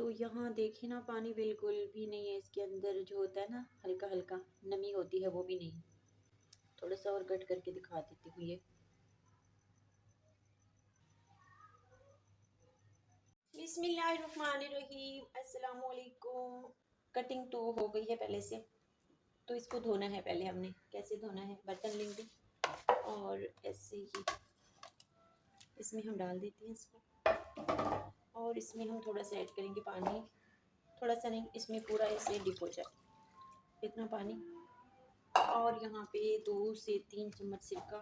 तो यहाँ देखिए ना, पानी बिल्कुल भी नहीं है इसके अंदर। जो होता है ना, हल्का हल्का नमी होती है, वो भी नहीं। थोड़ा सा और कट करके दिखा देती हूँ ये। बिस्मिल्लाहिर्रहमानिर्रहीम, अस्सलाम वालेकुम। कटिंग तो हो गई है पहले से। तो इसको धोना है। पहले हमने कैसे धोना है, बर्तन लेंगे और ऐसे ही इसमें हम डाल देते हैं इसको, और इसमें हम थोड़ा सा ऐड करेंगे पानी। थोड़ा सा नहीं, इसमें पूरा ऐसे डिप हो जाए इतना पानी। और यहाँ पे 2 से 3 चम्मच सिरका,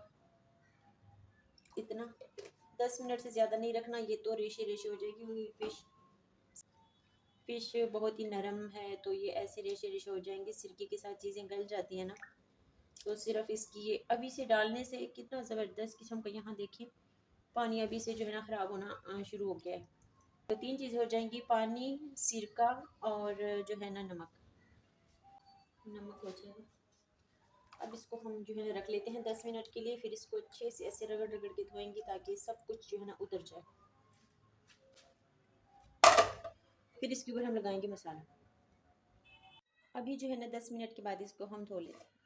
इतना। 10 मिनट से ज़्यादा नहीं रखना, ये तो रेशे रेशे हो जाएगी। क्योंकि फ़िश बहुत ही नरम है, तो ये ऐसे रेशे रेशे हो जाएंगे। सिरके के साथ चीज़ें गल जाती हैं ना, तो सिर्फ इसकी ये अभी से डालने से कितना ज़बरदस्त किस्म का, यहाँ देखें पानी अभी से जो है ना ख़राब होना शुरू हो गया है। तो 3 चीज़ें हो जाएंगी, पानी, सिरका और जो है ना नमक। नमक हो जाएगा। अब इसको हम जो है ना रख लेते हैं 10 मिनट के लिए। फिर इसको अच्छे से ऐसे रगड़ रगड़ के धोएंगे ताकि सब कुछ जो है ना उतर जाए। फिर इसके ऊपर हम लगाएंगे मसाला। अभी जो है ना 10 मिनट के बाद इसको हम धो लेते हैं।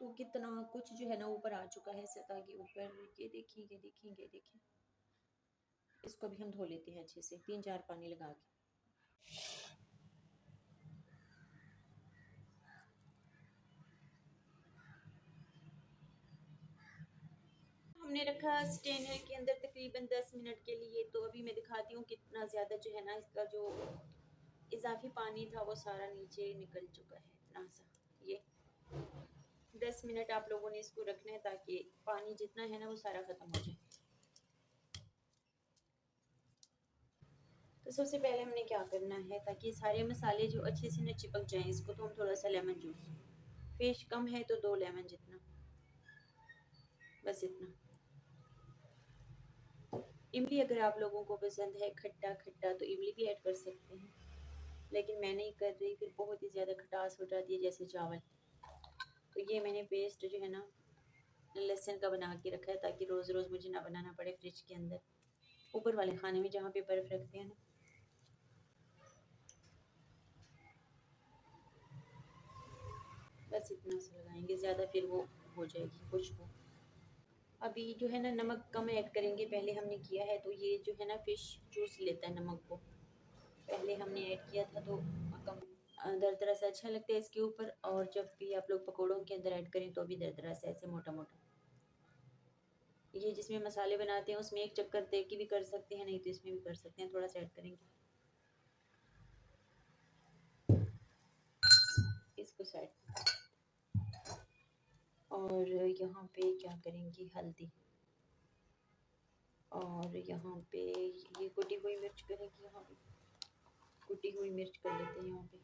तो कितना कुछ जो है ना ऊपर आ चुका है सतह के ऊपर। ये देखिए, ये देखिए, ये देखिए। इसको भी हम धो लेते हैं अच्छे से 3-4 पानी लगा के। हमने रखा स्टेनर के अंदर तकरीबन 10 मिनट के लिए। तो अभी मैं दिखाती हूँ कितना ज़्यादा जो है ना इसका जो इजाफी पानी था वो सारा नीचे निकल चुका है। इतना सा ये 10 मिनट आप लोगों ने इसको रखना है ताकि पानी जितना है ना वो सारा ख़त्म हो जाए। तो सबसे पहले हमने क्या करना है, ताकि सारे मसाले जो अच्छे से न चिपक जाएं इसको, तो हम थोड़ा सा लेमन जूस, फिश कम है तो 2 लेमन जितना, बस इतना। इमली अगर आप लोगों को पसंद है खट्टा खट्टा तो इमली भी ऐड कर सकते हैं, लेकिन मैं नहीं कर रही, फिर बहुत ही ज़्यादा खटास हो जाती है जैसे चावल। तो ये मैंने पेस्ट जो है ना लहसुन का बना के रखा है, ताकि रोज़ रोज़ मुझे ना बनाना पड़े फ्रिज के अंदर, ऊपर वाले खाने में जहाँ पे बर्फ़ रखते हैं ना। बस इतना सा लगाएंगे, ज़्यादा फिर वो हो जाएगी खुशबू। अभी जो है ना नमक कम ऐड करेंगे, पहले हमने किया है तो ये जो है ना फ़िश चूस लेता है नमक को। पहले हमने ऐड किया था तो कम दरदरा सा अच्छा लगता है इसके ऊपर। और जब भी आप लोग पकौड़ों के अंदर ऐड करें तो भी दरदरा सा ऐसे मोटा मोटा। ये जिसमें मसाले बनाते हैं उसमें एक चक्कर दे के भी कर सकते हैं, नहीं तो इसमें भी कर सकते हैं। थोड़ा सा ऐड करेंगे इसको साइड। और यहाँ पे क्या करेंगे, हल्दी, और यहाँ पे ये कुटी हुई मिर्च करेंगे। यहाँ पे कुटी हुई मिर्च कर लेते हैं यहाँ पे।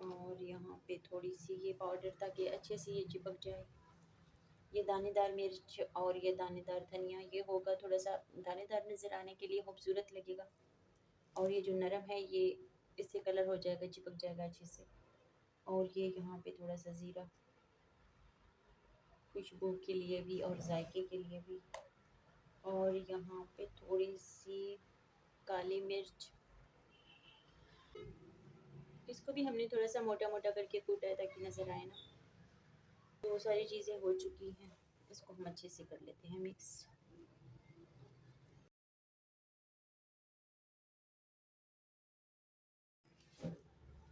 और यहाँ पे थोड़ी सी ये पाउडर, ताकि अच्छे से ये चिपक जाए। ये दानेदार मिर्च और ये दानेदार धनिया, ये होगा थोड़ा सा दानेदार नज़र आने के लिए, खूबसूरत लगेगा। और ये जो नरम है ये इससे कलर हो जाएगा, चिपक जाएगा अच्छे से। और ये यहाँ पे थोड़ा सा ज़ीरा, खुशबू के लिए भी और जायके के लिए भी। और यहाँ पे थोड़ी सी काली मिर्च, इसको भी हमने थोड़ा सा मोटा मोटा करके कूटा है ताकि नज़र आए ना। तो सारी चीज़ें हो चुकी हैं, इसको हम अच्छे से कर लेते हैं मिक्स।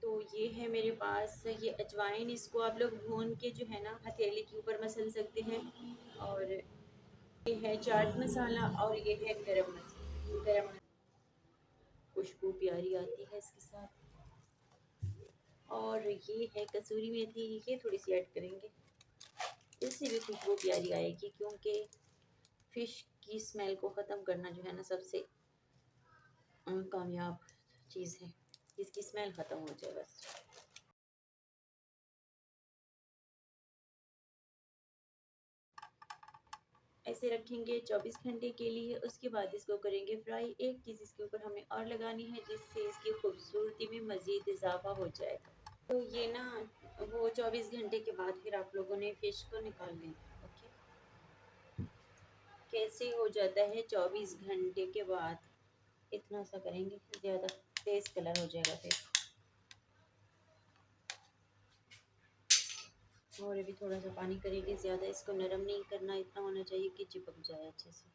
तो ये है मेरे पास ये अजवाइन, इसको आप लोग भून के जो है ना हथेली के ऊपर मसल सकते हैं। और ये है चाट मसाला, और ये है गरम, खुशबू प्यारी आती है इसके साथ। और ये है कसूरी मेथी, ये थोड़ी सी ऐड करेंगे, इससे भी खुशबू प्यारी आएगी। क्योंकि फ़िश की स्मेल को ख़त्म करना जो है ना सबसे कामयाब चीज़ है, इसकी स्मेल ख़त्म हो जाए बस। ऐसे रखेंगे 24 घंटे के लिए। उसके बाद इसको करेंगे फ्राई। एक चीज़ इसके ऊपर हमें और लगानी है जिससे इसकी खूबसूरती में मज़ीद इजाफा हो जाएगा। तो ये ना वो 24 घंटे के बाद फिर आप लोगों ने फ़िश को निकाल लेना। ओके, कैसे हो जाता है 24 घंटे के बाद, इतना सा करेंगे, ज़्यादा तेज़ कलर हो जाएगा फिर। और अभी थोड़ा सा पानी करेंगे, ज़्यादा इसको नरम नहीं करना, इतना होना चाहिए कि चिपक जाए अच्छे से।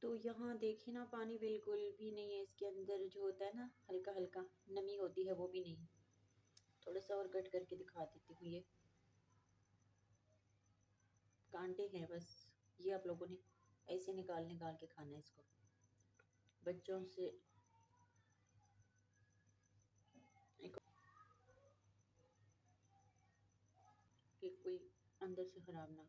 तो यहाँ देखिए ना, पानी बिल्कुल भी नहीं है इसके अंदर, जो होता है ना हल्का हल्का नमी होती है वो भी नहीं। थोड़ा सा और कट करके दिखा देती हूँ। ये कांटे हैं बस, ये आप लोगों ने ऐसे निकाल निकाल के खाना है इसको। बच्चों से एक, कि कोई अंदर से ख़राब ना